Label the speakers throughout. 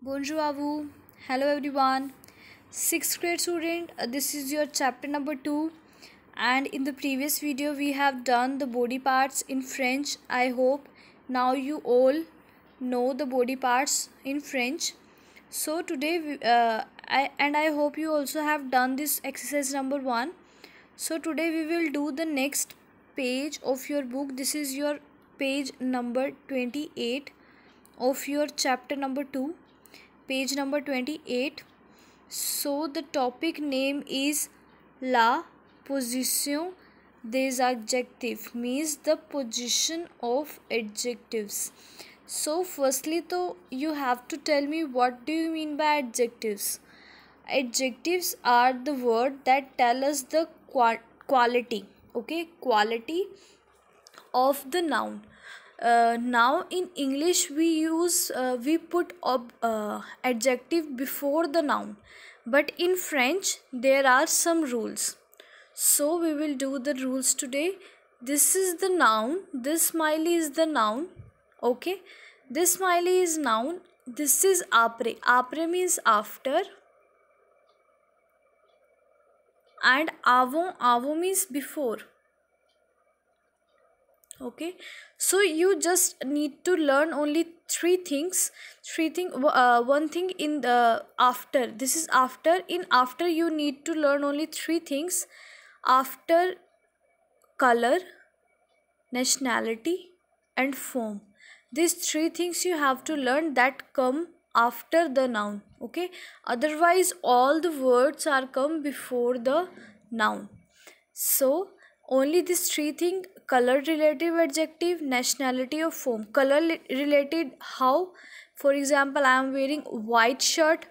Speaker 1: Bonjour à vous. Hello everyone. Sixth grade student, this is your chapter number 2, and in the previous video we have done the body parts in French. I hope now you all know the body parts in French. So today I hope you also have done this exercise number 1. So today we will do the next page of your book. This is your page number 28 of your chapter number 2, page number 28. So the topic name is La position des adjectives, means the position of adjectives. So firstly, you have to tell me what do you mean by adjectives. Adjectives are the word that tell us the quality, okay, quality of the noun. Now in English we put adjective before the noun, but in French there are some rules. So we will do the rules today. This is the noun, this smiley is the noun, okay, this smiley is noun. This is après. Après means after, and avant means before. Okay, so you just need to learn only one thing in the after. This is after. In after you need to learn only three things: after, color, nationality, and form. These three things you have to learn that come after the noun, okay, otherwise all the words are come before the noun. So only these three things: color related adjective, nationality, or form. Color related, how? For example, I am wearing white shirt.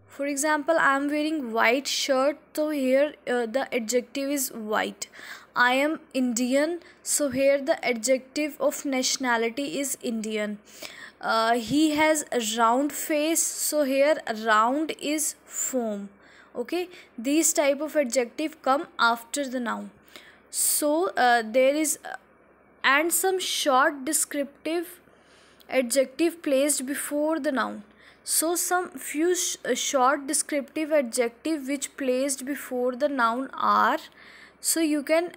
Speaker 1: For example, I am wearing white shirt, so here the adjective is white. I am Indian, so here the adjective of nationality is Indian. He has a round face, so here round is form. Okay, these type of adjective come after the noun. So there is and some short descriptive adjective placed before the noun. So some few short descriptive adjective which placed before the noun are, so you can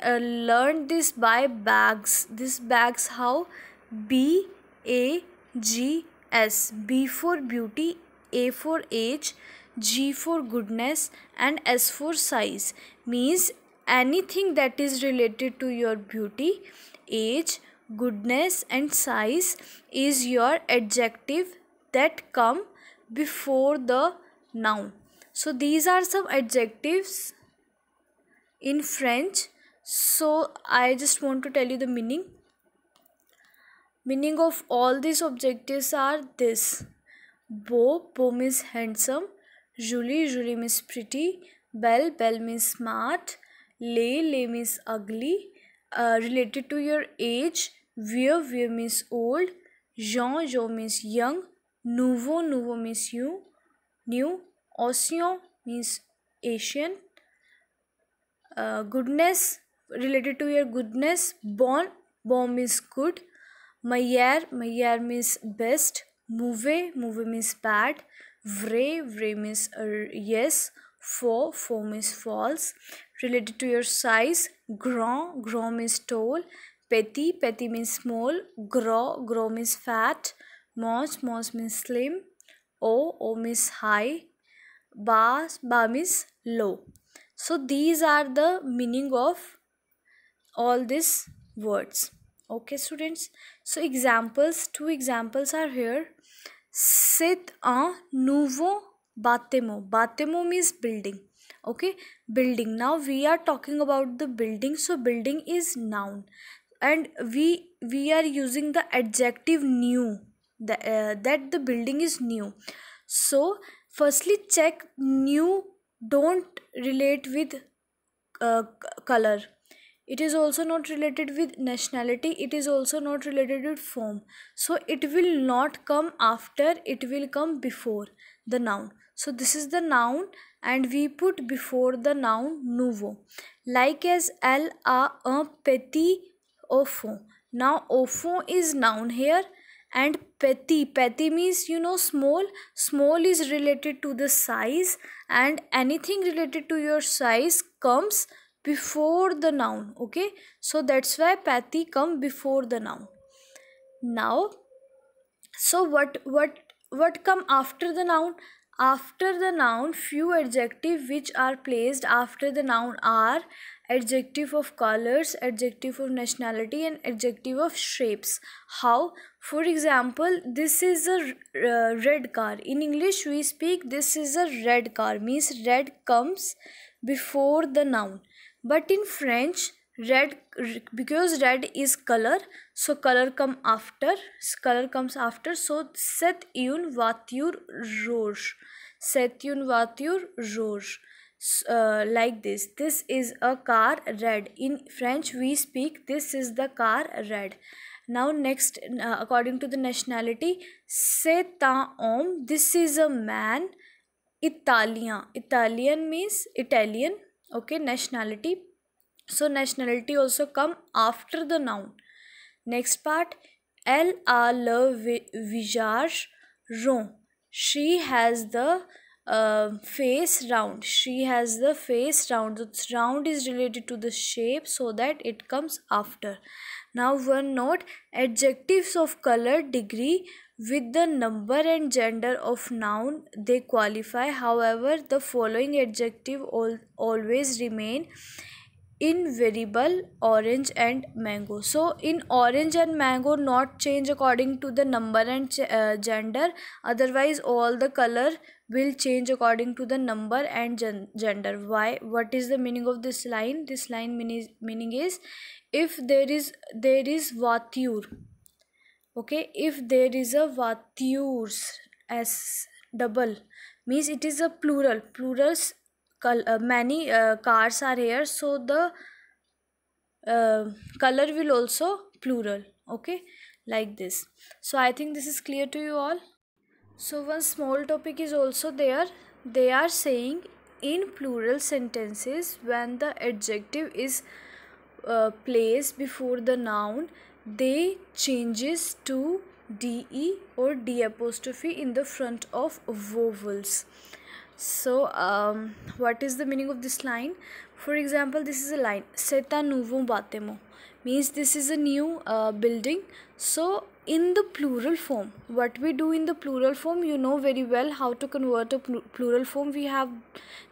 Speaker 1: learn this by bags. This bags how? BAGS. B for beauty, A for age, G for goodness, and S for size. Means anything that is related to your beauty, age, goodness, and size is your adjective that come before the noun. So these are some adjectives in French. So I just want to tell you the meaning. Meaning of all these adjectives are this: beau means handsome, jolie means pretty, belle means smart, laid means ugly. Related to your age, vieux means old, jeune means young, nouveau means new, ancien means Asian. Goodness, related to your goodness, bon means good, meilleur means best, mauvais means bad, vrai means yes, faux means false. Related to your size, grand means tall, petit means small, gros means fat, mince means slim, haut means high, bas means low. So these are the meaning of all these words. Okay students, so examples, two examples are here. C'est un nouveau bâtiment. Bâtiment means building. Okay, building. Now we are talking about the building, so building is noun, and we are using the adjective new, that the building is new. So firstly check new don't relate with color. It is also not related with nationality. It is also not related with form. So it will not come after, it will come before the noun. So this is the noun, and we put before the noun nouveau. Like as un petit enfant. Now enfant is noun here, And petty means small is related to the size, and anything related to your size comes before the noun. Okay, so that's why petty come before the noun. Now, so what come after the noun? After the noun, few adjectives which are placed after the noun are adjective of colors, adjective of nationality, and adjective of shapes. How? For example, this is a red car. In English we speak this is a red car, means red comes before the noun. But in French, red, because red is color, so color comes after. So c'est une voiture rouge, c'est une voiture rouge. Like this is a car red. In French we speak this is the car red. Now next, according to the nationality, c'est un homme, this is a man. Italian means Italian. Okay, nationality, so nationality also come after the noun. Next part, elle a le visage rond, she has the face round, she has the face round. The round is related to the shape, so that it comes after. Now one note, adjectives of color, degree with the number and gender of noun they qualify. However, the following adjective always remain in variable: orange and mango. So in orange and mango not change according to the number and gender, otherwise all the color will change according to the number and gender. Why? What is the meaning of this line? This line meaning is, if there is voiture, okay, if there is a voitures as double, means it is a plurals. Many cars are here, so the color will also plural. Okay, like this. So I think this is clear to you all. So one small topic is also there. They are saying in plural sentences, when the adjective is placed before the noun, they changes to de or d apostrophe in the front of vowels. So what is the meaning of this line? For example, this is a line, c'est un nouveau bâtiment, means this is a new building. So in the plural form, what we do in the plural form, you know very well how to convert a plural form. We have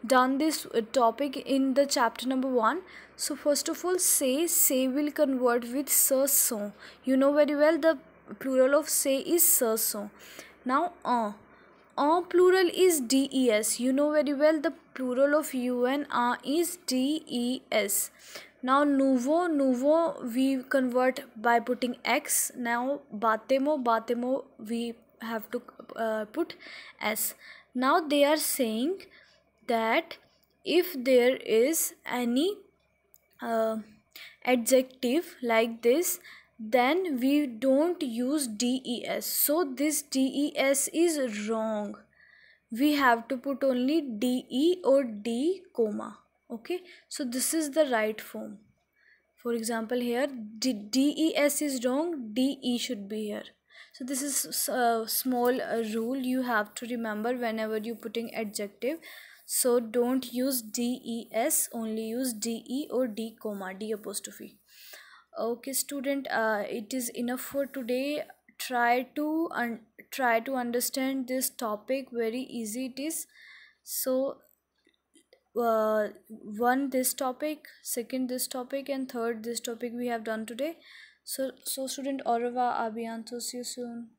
Speaker 1: done this topic in the chapter number 1. So first of all, say will convert with ce sont. You know very well the plural of say is ce sont. Now plural is des. You know very well the plural of un is des. Now nouveau we convert by putting x. Now bâtiment we have to put s. Now they are saying that if there is any adjective like this, then we don't use des. So this des is wrong. We have to put only de or d comma. Okay, so this is the right form. For example, here des is wrong, de should be here. So this is a small rule you have to remember whenever you putting adjective. So don't use des, only use de or d comma, d apostrophe. Okay student, it is enough for today. Try to understand this topic, very easy it is. So one this topic, second this topic, and third this topic we have done today. So student, au revoir, à bientôt, see you soon.